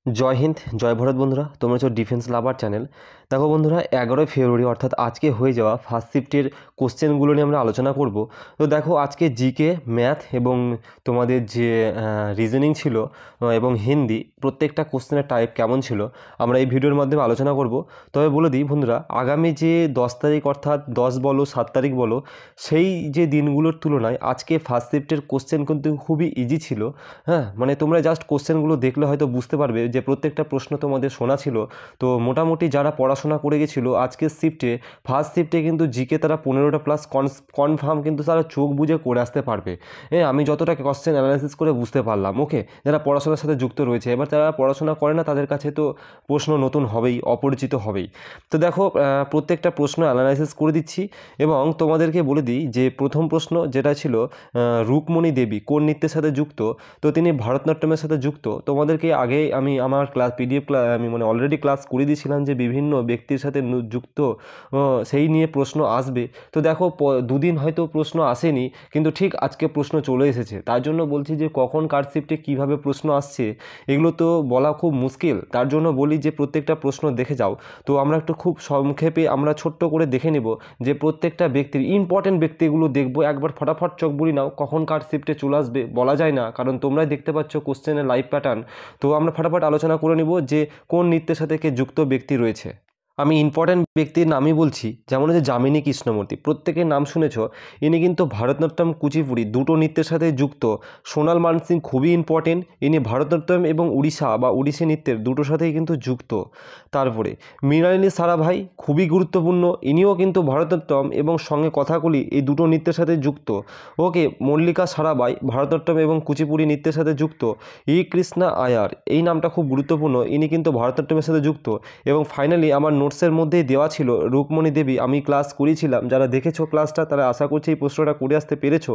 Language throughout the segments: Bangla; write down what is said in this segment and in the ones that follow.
জয় হিন্দ, জয় ভারত বন্ধুরা। তোমরা হচ্ছে ডিফেন্স লাভার চ্যানেল। দেখো বন্ধুরা, 11ই ফেব্রুয়ারি অর্থাৎ আজকে হয়ে যাওয়া ফার্স্ট শিফটের কোশ্চেনগুলো নিয়ে আমরা আলোচনা করব। তো দেখো, আজকে জিকে, ম্যাথ এবং তোমাদের যে রিজনিং ছিল এবং হিন্দি, প্রত্যেকটা কোশ্চেনের টাইপ কেমন ছিল আমরা এই ভিডিওর মাধ্যমে আলোচনা করব। তবে বলে দিই বন্ধুরা, আগামী যে 10 তারিখ অর্থাৎ 10 বলো 7 তারিখ বলো, সেই যে দিনগুলোর তুলনায় আজকে ফার্স্ট শিফটের কোশ্চেন কিন্তু খুবই ইজি ছিল। হ্যাঁ, মানে তোমরা জাস্ট কোশ্চেনগুলো দেখলে হয়তো বুঝতে পারবে যে প্রত্যেকটা প্রশ্ন তোমাদের শোনা ছিল। তো মোটামুটি যারা পড়াশোনা করে গেছিলো আজকের শিফটে, ফার্স্ট শিফটে কিন্তু জিকে তারা 15টা প্লাস কনফার্ম কিন্তু তারা চোখ বুঝে করে আসতে পারবে। হ্যাঁ, আমি যতটা কোশ্চেন অ্যানালাইসিস করে বুঝতে পারলাম। ওকে, যারা পড়াশোনার সাথে যুক্ত রয়েছে, এবার যারা পড়াশোনা করে না তাদের কাছে তো প্রশ্ন নতুন হবেই, অপরিচিত হবেই। তো দেখো, প্রত্যেকটা প্রশ্ন অ্যানালাইসিস করে দিচ্ছি এবং তোমাদেরকে বলে দিই যে প্রথম প্রশ্ন যেটা ছিল, রুকমণি দেবী কোন নৃত্যের সাথে যুক্ত? তো তিনি ভারতনাট্যমের সাথে যুক্ত। তোমাদেরকে আগে আমি আমার পিডিএফ আমি অলরেডি ক্লাস করে দিয়েছিলাম যে বিভিন্ন ব্যক্তির সাথে যুক্ত সেই নিয়ে প্রশ্ন আসবে। তো দেখো, দুদিন হয়তো প্রশ্ন আসেনি, কিন্তু ঠিক আজকে প্রশ্ন চলে এসেছে। তার জন্য বলছি যে কখন কার শিফটে কীভাবে প্রশ্ন আসছে এগুলো তো বলা খুব মুশকিল। তার জন্য বলি যে প্রত্যেকটা প্রশ্ন দেখে যাও। তো আমরা একটু খুব সংক্ষেপে আমরা ছোট্ট করে দেখে নেব যে প্রত্যেকটা ব্যক্তির ইম্পর্টেন্ট ব্যক্তিগুলো দেখবো, একবার ফটাফট চোখ বুলি নাও। কখন কার শিফটে চলে আসবে বলা যায় না, কারণ তোমরাই দেখতে পাচ্ছ কোশ্চেনের লাইভ প্যাটার্ন। তো আমরা ফটাফট আলোচনা করে নিব যে কোন নৃত্যের সাথে কে যুক্ত ব্যক্তি রয়েছে। আমি ইম্পর্ট্যান্ট ব্যক্তির নামই বলছি, যেমন হচ্ছে যামিনী কৃষ্ণমূর্তি, প্রত্যেকের নাম শুনেছ। ইনি কিন্তু ভারতনাট্যম কুচিপুড়ি দুটো নৃত্যের সাথে যুক্ত। সোনাল মানসিং খুবই ইম্পর্টেন্ট, ইনি ভারতনাট্যম এবং উড়িষ্যা বা উড়িষ্যা নৃত্যের দুটোর সাথেই কিন্তু যুক্ত। তারপরে মৃণালিনী সারাভাই খুবই গুরুত্বপূর্ণ, ইনিও কিন্তু ভারতনাট্যম এবং সঙ্গে কথাকলি এই দুটো নৃত্যের সাথে যুক্ত। ওকে, মল্লিকা সারাভাই ভারতনাট্যম এবং কুচিপুড়ি নৃত্যের সাথে যুক্ত। ই কৃষ্ণা আয়ার, এই নামটা খুব গুরুত্বপূর্ণ, ইনি কিন্তু ভারতনাট্যমের সাথে যুক্ত। এবং ফাইনালি আমার নোটসের মধ্যেই দেওয়া ছিল রুকমণি দেবী, আমি ক্লাস করেছিলাম, যারা দেখেছো ক্লাসটা তারা আশা করছি এই প্রশ্নটা করে আসতে পেরেছো।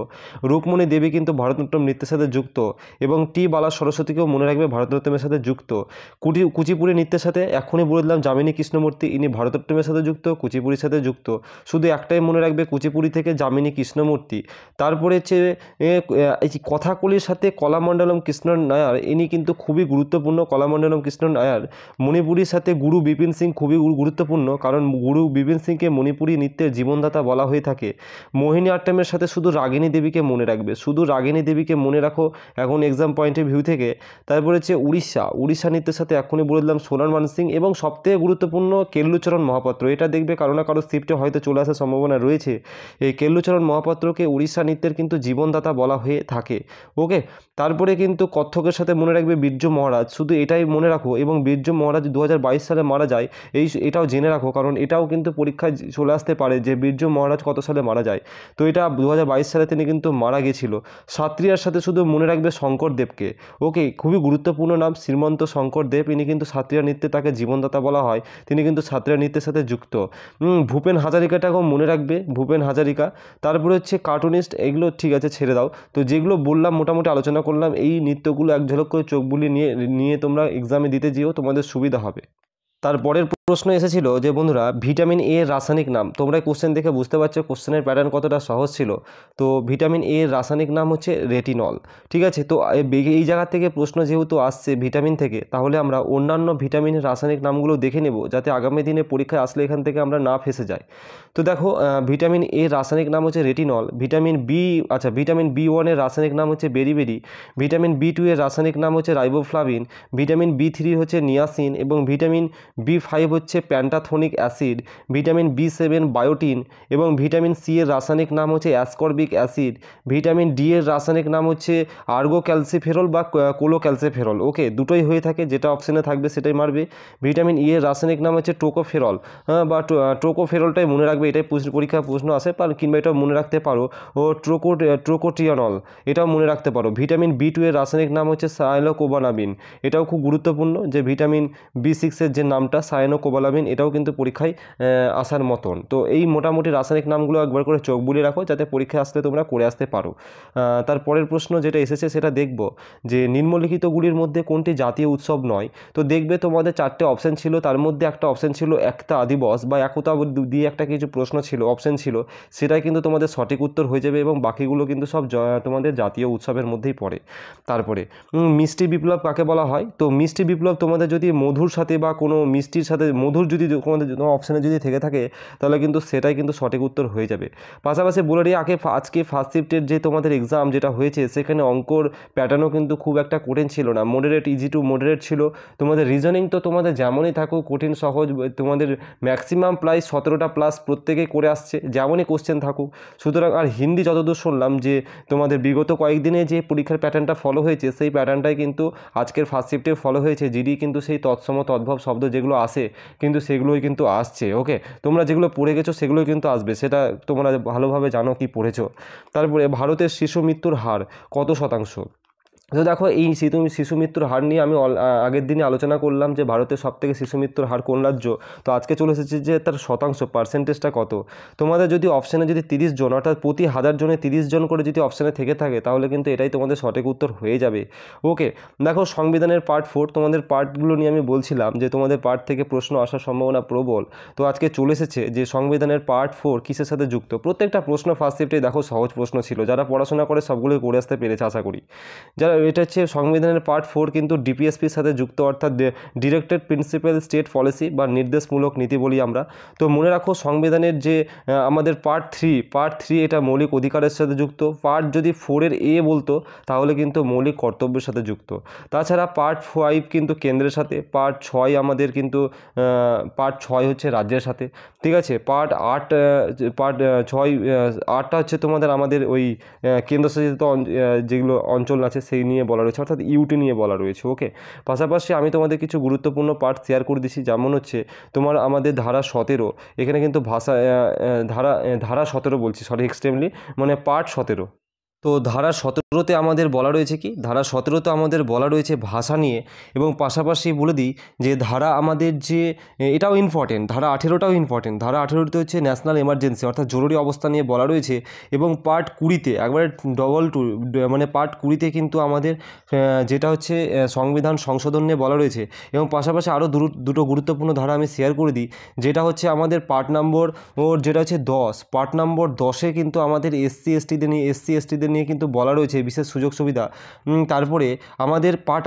রুকমণি দেবী কিন্তু ভারতনাট্যম নৃত্যের সাথে যুক্ত এবং টি বালা সরস্বতীকেও মনে রাখবে ভারতনাট্যমের সাথে যুক্ত। কুচিপুড়ি নৃত্যের সাথে এখনই বলে দিলাম যামিনী কৃষ্ণমূর্তি, ইনি ভারতনাট্যমের সাথে যুক্ত, কুচিপুড়ির সাথে যুক্ত। শুধু একটাই মনে রাখবে, কুচিপুড়ি থেকে যামিনী কৃষ্ণমূর্তি। তারপরে হচ্ছে এই যে কথাকলির সাথে কলামণ্ডলম কৃষ্ণ নায়ার, ইনি কিন্তু খুবই গুরুত্বপূর্ণ। কলামণ্ডলম কৃষ্ণ নায়ার। মণিপুরীর সাথে গুরু বিপিন সিং খুবই গুরুত্বপূর্ণ, কারণ গুরু বিপিন সিংকে মণিপুরী নৃত্যের জীবনদাতা বলা হয়ে থাকে। মোহিনী আট্টমের সাথে শুধু রাগিনী দেবীকে মনে রাখবে, শুধু রাগিনী দেবীকে মনে রাখো এখন এক্সাম পয়েন্ট অফ ভিউ থেকে। তারপরে হচ্ছে উড়িষ্যা নৃত্যের সাথে এখনই বলে দিলাম সোনাল মানসিং এবং সবথেকে গুরুত্বপূর্ণ কেল্লুচরণ মহাপাত্র। এটা দেখবে কারো না কারো শিফটে হয়তো চলে আসার সম্ভাবনা রয়েছে। এই কেল্লুচরণ মহাপাত্রকে উড়িষ্যা নৃত্যের কিন্তু জীবনদাতা বলা হয়ে থাকে। ওকে, তারপরে কিন্তু কত্থকের সাথে মনে রাখবে বীর্য মহারাজ, শুধু এটাই মনে রাখো। এবং বীর্য মহারাজ 2022 সালে মারা যায়, এটাও জেনে রাখো, কারণ এটাও কিন্তু পরীক্ষায় চলে আসতে পারে যে বীর্য মহারাজ কত সালে মারা যায়। তো এটা 2022 সালে তিনি কিন্তু মারা গেছিল। সাত্রিয়ার সাথে শুধু মনে রাখবে শঙ্করদেবকে। ওকে, খুবই গুরুত্বপূর্ণ নাম শ্রীমন্ত শঙ্করদেব, ইনি কিন্তু সাত্রিয়া নৃত্যে তাকে জীবনদাতা বলা হয়, তিনি কিন্তু সাত্রিয়া নৃত্যের সাথে যুক্ত। ভূপেন হাজারিকাটাকেও মনে রাখবে, ভূপেন হাজারিকা। তারপরে হচ্ছে কার্টুনিস্ট, এগুলো ঠিক আছে ছেড়ে দাও। তো যেগুলো বললাম মোটামুটি আলোচনা করলাম, এই নৃত্যগুলো এক ঝলক করে চোখ বুলিয়ে নিয়ে তোমরা এক্সামে দিতে যেও, তোমাদের সুবিধা হবে। তারপরের প্রশ্ন এসেছিল যে বন্ধুরা, ভিটামিন এ এর রাসায়নিক নাম। তোমরা কোশ্চেন দেখে বুঝতে পারছো কোশ্চেনের প্যাটার্ন কতটা সহজ ছিল। তো ভিটামিন এ এর রাসায়নিক নাম হচ্ছে রেটিনল। ঠিক আছে, তো এই জায়গা থেকে প্রশ্ন যেহেতু আসছে ভিটামিন থেকে, তাহলে আমরা অন্যান্য ভিটামিনের রাসায়নিক নামগুলো দেখে নেব, যাতে আগামী দিনে পরীক্ষায় আসলে এখান থেকে আমরা না ফেসে যাই। তো দেখো, ভিটামিন এ এর রাসায়নিক নাম হচ্ছে রেটিনল। ভিটামিন বি1 এর রাসায়নিক নাম হচ্ছে বেরিবেরি। ভিটামিন বি2 এর রাসায়নিক নাম হচ্ছে রাইবোফ্লাভিন। ভিটামিন বি3 হচ্ছে নিয়াসিন এবং ভিটামিন বি5 হচ্ছে প্যান্টাথোনিক অ্যাসিড। ভিটামিন বি7 বায়োটিন এবং ভিটামিন সি এর রাসায়নিক নাম হচ্ছে অ্যাসকর্বিক অ্যাসিড। ভিটামিন ডি এর রাসায়নিক নাম হচ্ছে আর্গোক্যালসিফেরল বা কোলোক্যালসিফেরল। ওকে, দুটোই হয়ে থাকে, যেটা অপশানে থাকবে সেটাই মারবে। ভিটামিন ই এর রাসায়নিক নাম হচ্ছে টোকোফেরল, বা টোকোফেরলটাই মনে রাখবে, এটাই পরীক্ষায় প্রশ্ন আসে কিংবা এটাও মনে রাখতে পারো। ও ট্রোকোটিয়ানল, এটাও মনে রাখতে পারো। ভিটামিন বি2 এর রাসায়নিক নাম হচ্ছে সাইলোকোবানাবিন, এটাও খুব গুরুত্বপূর্ণ যে ভিটামিন বি6 এর যে নামটা নামটা সায়ানোকোবালামিন, এটাও কিন্তু পরীক্ষায় আসার মতন। তো এই মোটামুটি রাসায়নিক নামগুলো একবার করে চোখ বুলিয়ে রাখো, যাতে পরীক্ষায় আসলে তোমরা করে আসতে পারো। তারপরের প্রশ্ন যেটা এসেছে সেটা দেখব যে নিম্নলিখিতগুলির মধ্যে কোনটি জাতীয় উৎসব নয়। তো দেখবে তোমাদের 4টে অপশান ছিল, তার মধ্যে একটা অপশান ছিল একতা দিবস বা একতা দিয়ে একটা কিছু প্রশ্ন ছিল, অপশান ছিল, সেটাই কিন্তু তোমাদের সঠিক উত্তর হয়ে যাবে এবং বাকিগুলো কিন্তু সব তোমাদের জাতীয় উৎসবের মধ্যেই পড়ে। তারপরে মিষ্টি বিপ্লব কাকে বলা হয়? তো মিষ্টি বিপ্লব তোমাদের যদি মধুর সাথে বা কোনো মিষ্টির সাথে মধুর যদি তোমাদের অপশানে যদি থেকে থাকে তাহলে কিন্তু সেটাই কিন্তু সঠিক উত্তর হয়ে যাবে। পাশাপাশি বলে দিই আজকে ফার্স্ট শিফটের যে তোমাদের এক্সাম যেটা হয়েছে সেখানে অঙ্কর প্যাটার্নও কিন্তু খুব একটা কঠিন ছিল না, মডারেট, ইজি টু মডারেট ছিল। তোমাদের রিজনিং তো তোমাদের যেমনই থাকুক কঠিন সহজ, তোমাদের ম্যাক্সিমাম প্রায় 17টা প্লাস প্রত্যেকেই করে আসছে, যেমনই কোশ্চেন থাকুক। সুতরাং আর হিন্দি যতদূর শুনলাম যে তোমাদের বিগত কয়েকদিনে যে পরীক্ষার প্যাটার্নটা ফলো হয়েছে সেই প্যাটার্নটাই কিন্তু আজকের ফার্স্ট শিফটে ফলো হয়েছে। জিডি কিন্তু সেই তৎসম তদ্ভব শব্দ যেগুলো আসে কিন্তু সেগুলোই কিন্তু আসছে। ওকে, তোমরা যেগুলো পড়ে গেছো সেগুলোই কিন্তু আসবে, সেটা তোমরা ভালোভাবে জানো কি পড়েছো। তারপরে ভারতের শিশু মৃত্যুর হার কত শতাংশ? তো দেখো এই শিশু মৃত্যুর হার নিয়ে আমি আগের দিনে আলোচনা করলাম যে ভারতের সবথেকে শিশু মৃত্যুর হার কোন রাজ্য। তো আজকে চলে এসেছে যে তার শতাংশ পার্সেন্টেজটা কত। তোমাদের যদি অপশানে যদি 30 জন অর্থাৎ প্রতি 1000 জনে 30 জন করে যদি অপশানে থেকে থাকে তাহলে কিন্তু এটাই তোমাদের সঠিক উত্তর হয়ে যাবে। ওকে, দেখো সংবিধানের পার্ট 4, তোমাদের পার্টগুলো নিয়ে আমি বলছিলাম যে তোমাদের পার্ট থেকে প্রশ্ন আসার সম্ভাবনা প্রবল। তো আজকে চলে এসেছে যে সংবিধানের পার্ট 4 কিসের সাথে যুক্ত। প্রত্যেকটা প্রশ্ন ফার্স্ট শিফটে দেখো সহজ প্রশ্ন ছিল, যারা পড়াশোনা করে সবগুলোই করে আসতে পেরেছে আশা করি। যারা এটা হচ্ছে সংবিধানের পার্ট 4 কিন্তু ডিপিএসপির সাথে যুক্ত, অর্থাৎ ডিরেক্টেড প্রিন্সিপাল স্টেট পলিসি বা নির্দেশমূলক নীতি বলি আমরা। তো মনে রাখো সংবিধানের যে আমাদের পার্ট 3 এটা মৌলিক অধিকারের সাথে যুক্ত। পার্ট যদি 4-এর এ বলতো তাহলে কিন্তু মৌলিক কর্তব্যের সাথে যুক্ত। তাছাড়া পার্ট 5 কিন্তু কেন্দ্রের সাথে, পার্ট 6 আমাদের কিন্তু পার্ট 6 হচ্ছে রাজ্যের সাথে, ঠিক আছে। পার্ট 8টা হচ্ছে তোমাদের আমাদের ওই কেন্দ্রশাসিত যেগুলো অঞ্চল আছে সেই নিয়ে বলা রয়েছে, অর্থাৎ ইউটি নিয়ে বলা রয়েছে। ওকে, পাশাপাশি আমি তোমাদের কিছু গুরুত্বপূর্ণ পার্ট শেয়ার করে দিচ্ছি, যেমন হচ্ছে তোমার আমাদের ধারা 17, এখানে কিন্তু ভাষা ধারা 17 বলছি, সরি এক্সট্রিমলি, মানে পার্ট 17। তো ধারা 17তে আমাদের বলা রয়েছে কি, ধারা 17তে আমাদের বলা রয়েছে ভাষা নিয়ে। এবং পাশাপাশি বলে দিই যে ধারা আমাদের যে এটাও ইম্পর্টেন্ট, ধারা 18টাও ইম্পর্টেন্ট। ধারা 18তে হচ্ছে ন্যাশনাল এমার্জেন্সি অর্থাৎ জরুরি অবস্থা নিয়ে বলা রয়েছে। এবং পার্ট 20তে একবারে মানে পার্ট 20তে কিন্তু আমাদের যেটা হচ্ছে সংবিধান সংশোধন নিয়ে বলা রয়েছে। এবং পাশাপাশি আরও দুটো গুরুত্বপূর্ণ ধারা আমি শেয়ার করে দিই, যেটা হচ্ছে আমাদের পার্ট নম্বর যেটা হচ্ছে 10, পার্ট নম্বর 10-এ কিন্তু আমাদের এসসি এসটিদের নিয়ে কিন্তু বলা রয়েছে বিশেষ সুযোগ সুবিধা। তারপরে আমাদের পার্ট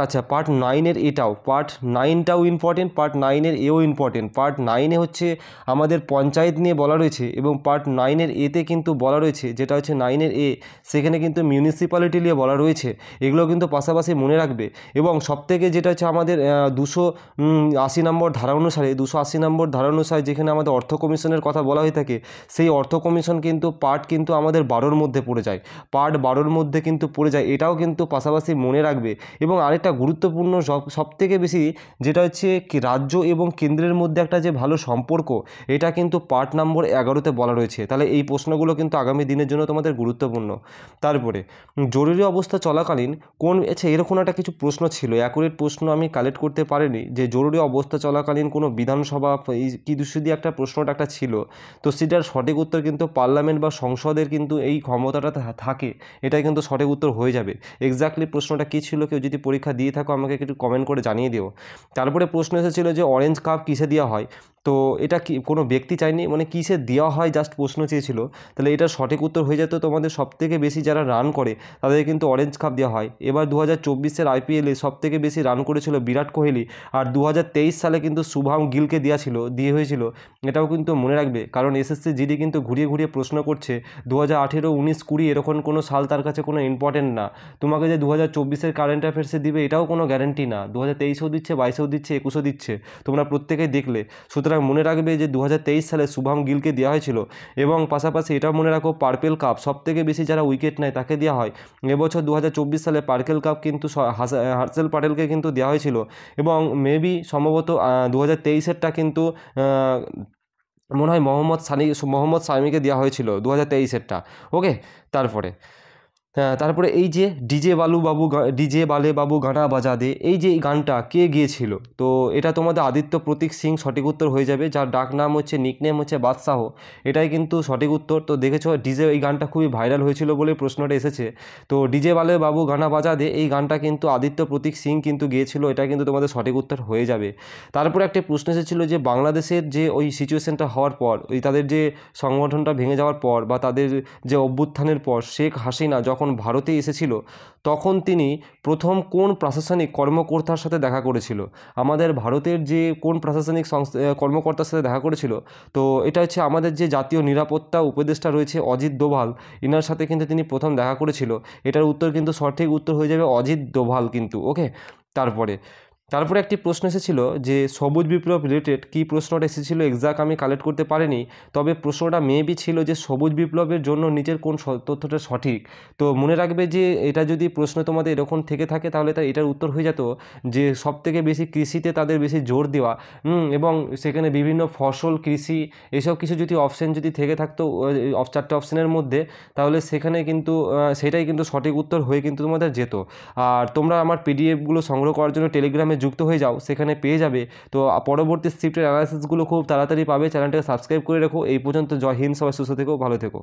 9-এর এটাও, পার্ট 9টাও ইম্পর্টেন্ট, পার্ট 9-এর এও ইম্পর্টেন্ট। পার্ট 9-এ হচ্ছে আমাদের পঞ্চায়েত নিয়ে বলা রয়েছে এবং পার্ট 9-এর এতে কিন্তু বলা রয়েছে, যেটা হচ্ছে 9-এর এ, সেখানে কিন্তু মিউনিসিপ্যালিটি নিয়ে বলা রয়েছে। এগুলো কিন্তু পাশাপাশি মনে রাখবে। এবং সবথেকে যেটা হচ্ছে আমাদের 280 নম্বর ধারা অনুসারে, 280 নম্বর ধারা অনুসারে যেখানে আমাদের অর্থ কমিশনের কথা বলা হয়ে থাকে, সেই অর্থ কমিশন কিন্তু পার্ট কিন্তু আমাদের 12-র মধ্যে পড়ে যায়, পার্ট 12-র মধ্যে কিন্তু পড়ে যায়। এটাও কিন্তু পাশাপাশি মনে রাখবে। এবং আরেকটা গুরুত্বপূর্ণ সবথেকে বেশি যেটা হচ্ছে রাজ্য এবং কেন্দ্রের মধ্যে একটা যে ভালো সম্পর্ক, এটা কিন্তু পার্ট নম্বর 11-তে বলা রয়েছে। তাহলে এই প্রশ্নগুলো কিন্তু আগামী দিনের জন্য তোমাদের গুরুত্বপূর্ণ। তারপরে জরুরি অবস্থা চলাকালীন এরকম একটা কিছু প্রশ্ন ছিল, অ্যাকুরেট প্রশ্ন আমি কালেক্ট করতে পারিনি, যে জরুরি অবস্থা চলাকালীন কোনো বিধানসভা কি দিয়ে একটা প্রশ্নটা একটা ছিল। তো সেটার সঠিক উত্তর কিন্তু পার্লামেন্ট বা সংসদের কিন্তু এই ক্ষমতাটা থাকে, এটাই কিন্তু সঠিক উত্তর হয়ে যাবে। এক্স্যাক্টলি প্রশ্নটা কী ছিল, কেউ যদি পরীক্ষা দিয়ে থাকো আমাকে একটু কমেন্ট করে জানিয়ে দিও। তারপরে প্রশ্ন এসেছিল যে অরেঞ্জ কাপ কিসে দেওয়া হয়। তো এটা কি কোনো ব্যক্তি চাইনি, মানে কিসে দেওয়া হয় জাস্ট প্রশ্ন চেয়েছিল। তাহলে এটা সঠিক উত্তর হয়ে যেত তোমাদের সবথেকে বেশি যারা রান করে তাদের কিন্তু অরেঞ্জ কাপ দেওয়া হয়। এবার 2024-এর আইপিএলে সবথেকে বেশি রান করেছিল বিরাট কোহলি, আর 2023 সালে কিন্তু শুভম গিলকে দিয়ে হয়েছিল। এটাও কিন্তু মনে রাখবে, কারণ এসএসসি জিডি কিন্তু ঘুরিয়ে ঘুরিয়ে প্রশ্ন করছে। 2018, 19, 20 এরকম কোনো সাল তার কাছে কোনো ইম্পর্টেন্ট না। তোমাকে যে 2024-এর কারেন্ট অ্যাফেয়ার্সে দিবে এটাও কোনো গ্যারেন্টি না, 2023-এও দিচ্ছে, 22-এও দিচ্ছে, 21-এও দিচ্ছে, তোমরা প্রত্যেকেই দেখলে। সুতরাং মনে রাখবে যে 2023 সালে শুভম গিলকে দেওয়া হয়েছিল। এবং পাশাপাশি এটাও মনে রাখো পার্পেল কাপ সবথেকে বেশি যারা উইকেট নেয় তাকে দেওয়া হয়। এবছর 2024 সালে পার্পেল কাপ কিন্তু হার্ষেল প্যাটেলকে কিন্তু দেওয়া হয়েছিল। এবং মেবি সম্ভবত 2023-এরটা কিন্তু মনে হয় মোহাম্মদ শামিকে দেওয়া হয়েছিল 2023-এরটা। ওকে, তারপরে হ্যাঁ, তারপরে এই যে ডিজে বালে বাবু গানা বাজা দে, এই যে এই গানটা কে গেয়েছিল? তো এটা তোমাদের আদিত্য প্রতীক সিং সঠিক উত্তর হয়ে যাবে, যার ডাক নাম হচ্ছে, নিকনেম হচ্ছে বাদশাহ। এটাই কিন্তু সঠিক উত্তর। তো দেখেছো ডিজে, এই গানটা খুবই ভাইরাল হয়েছিল বলে প্রশ্নটা এসেছে। তো ডিজে বালে বাবু গানা বাজা দে, এই গানটা কিন্তু আদিত্য প্রতীক সিং কিন্তু গেয়েছিল। এটা কিন্তু তোমাদের সঠিক উত্তর হয়ে যাবে। তারপরে একটা প্রশ্ন এসেছিলো যে বাংলাদেশের যে ওই সিচুয়েশনটা হওয়ার পর, ওই তাদের যে সংগঠনটা ভেঙে যাওয়ার পর বা তাদের যে অভ্যুত্থানের পর শেখ হাসিনা যখন ভারতে এসেছিল, তখন তিনি প্রথম কোন প্রশাসনিক কর্মকর্তার সাথে দেখা করেছিল? আমাদের ভারতের যে কোন প্রশাসনিক কর্মকর্তার সাথে দেখা করেছিল? তো এটা হচ্ছে আমাদের যে জাতীয় নিরাপত্তা উপদেষ্টা রয়েছে অজিত দোভাল, ইনার সাথে কিন্তু তিনি প্রথম দেখা করেছিল। এটার উত্তর কিন্তু সঠিক উত্তর হয়ে যাবে অজিত দোভাল কিন্তু। ওকে, তারপরে একটি প্রশ্ন এসেছিল যে সবুজ বিপ্লব রিলেটেড, কী প্রশ্নটা এসেছিলো এক্সাক্ট আমি কালেক্ট করতে পারিনি, তবে প্রশ্নটা মেবি ছিল যে সবুজ বিপ্লবের জন্য নিচের কোন তথ্যটা সঠিক। তো মনে রাখবে যে এটা যদি প্রশ্ন তোমাদের এরকম থেকে থাকে, তাহলে এটার উত্তর হয়ে যেত যে সবথেকে বেশি কৃষিতে তাদের বেশি জোর দেওয়া, এবং সেখানে বিভিন্ন ফসল, কৃষি, এসব কিছু যদি অপশান যদি থেকে থাকতো চারটে অপশানের মধ্যে, তাহলে সেখানে কিন্তু সেটাই কিন্তু সঠিক উত্তর হয়ে কিন্তু তোমাদের যেত। আর তোমরা আমার পিডিএফগুলো সংগ্রহ করার জন্য টেলিগ্রামে যুক্ত হয়ে যাও, সেখানে পেয়ে যাবে। তো পরবর্তী শিফটের অ্যানালাইসিসগুলো খুব তাড়াতাড়ি পাবে। চ্যানেলটাকে সাবস্ক্রাইব করে রেখো। এই পর্যন্ত জয় হিন্দ, সবাই সুস্থ থেকো, ভালো থেকো।